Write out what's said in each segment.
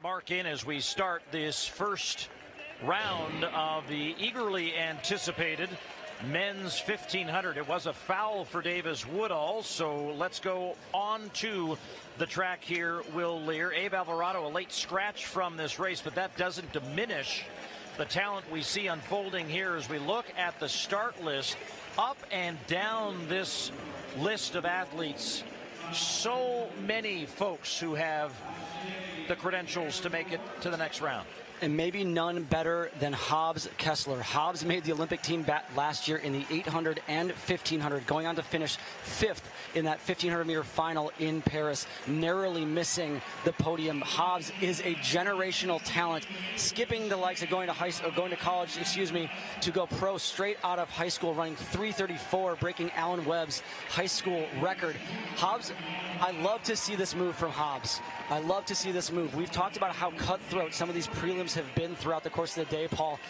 mark in as we start this first round of the eagerly anticipated men's 1500. It was a foul for Davis Woodall, so let's go on to the track here. Will Lear, Abe Alvarado, a late scratch from this race, but that doesn't diminish the talent we see unfolding here as we look at the start list up and down this list of athletes. So many folks who have the credentials to make it to the next round. And maybe none better than Hobbs Kessler. Hobbs made the Olympic team last year in the 800 and 1500, going on to finish 5th in that 1500-meter final in Paris, narrowly missing the podium. Hobbs is a generational talent, skipping the likes of going to college, to go pro straight out of high school, running 3:34, breaking Alan Webb's high school record. Hobbs, I love to see this move from Hobbs. I love to see this move. We've talked about how cutthroat some of these prelims have been throughout the course of the day, Paul.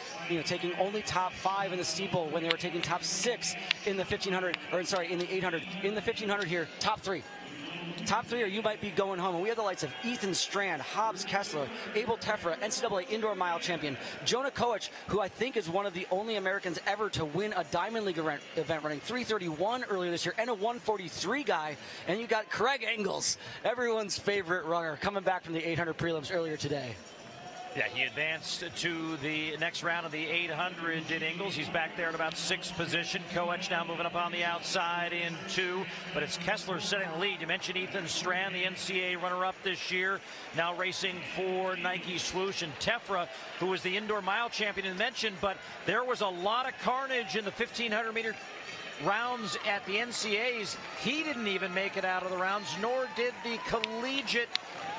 Taking only top 5 in the steeple when they were taking top 6 in the 1500, in the 800. In the 1500 here, top 3. Top 3 or you might be going home. And we have the lights of Ethan Strand, Hobbs Kessler, Abel Tefra, NCAA indoor mile champion, Jonah, who I think is one of the only Americans ever to win a Diamond League event, running 3:31 earlier this year, and a 1:43 guy. And you got Craig Engels, everyone's favorite runner, coming back from the 800 prelims earlier today. Yeah, he advanced to the next round of the 800, did Ingles. He's back there at about 6th position. Koech now moving up on the outside in 2, but it's Kessler setting the lead. You mentioned Ethan Strand, the NCAA runner-up this year, now racing for Nike Swoosh, and Tefra, who was the indoor mile champion, mentioned, but there was a lot of carnage in the 1500-meter rounds at the NCAAs. He didn't even make it out of the rounds, nor did the collegiate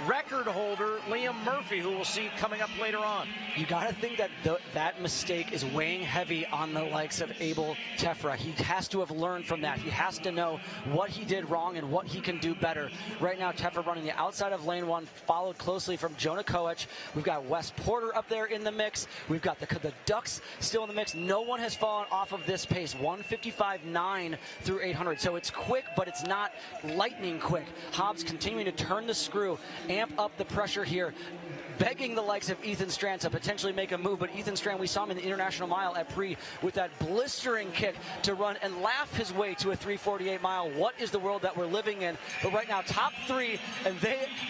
record holder Liam Murphy, who we'll see coming up later on. You got to think that that mistake is weighing heavy on the likes of Abel Tefra. He has to have learned from that. He has to know what he did wrong and what he can do better. Right now, Tefra running the outside of lane 1, followed closely from Jonah Koech. We've got Wes Porter up there in the mix. We've got the Ducks still in the mix. No one has fallen off of this pace. 1:55.9 through 800. So it's quick, but it's not lightning quick. Hobbs continuing to turn the screw, amp up the pressure here, begging the likes of Ethan Strand to potentially make a move. But Ethan Strand, we saw him in the International Mile at Pre with that blistering kick to run and laugh his way to a 3:48 mile. What is the world that we're living in? But right now, top 3, and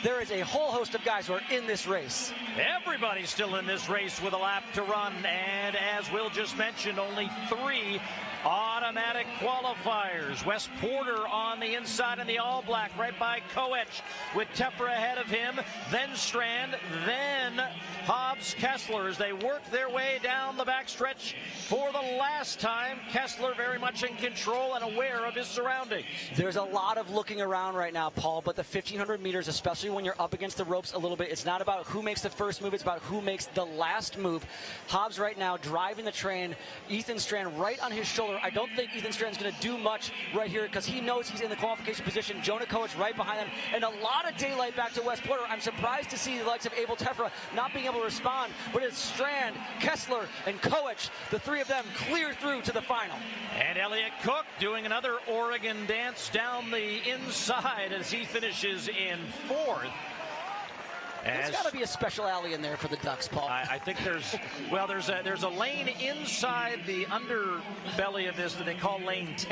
there is a whole host of guys who are in this race. Everybody's still in this race with a lap to run, and as Will just mentioned, only 3 automatic qualifiers. Wes Porter on the inside in the all-black, right by Koech, with Tefra ahead of him, then Strand, then Hobbs Kessler as they work their way down the backstretch for the last time. Kessler very much in control and aware of his surroundings. There's a lot of looking around right now, Paul, but the 1500 meters, especially when you're up against the ropes a little bit, it's not about who makes the first move, it's about who makes the last move. Hobbs right now driving the train, Ethan Strand right on his shoulder. I don't think Ethan Strand's going to do much right here because he knows he's in the qualification position. Jonah Koech right behind him, and a lot of daylight back to Wes Porter. I'm surprised to see the likes of Abel Tefra not being able to respond, but it's Strand, Kessler, and Koech, the 3 of them clear through to the final. And Elliott Cook doing another Oregon dance down the inside as he finishes in 4th. There's got to be a special alley in there for the Ducks, Paul. I think there's a lane inside the underbelly of this that they call lane 10.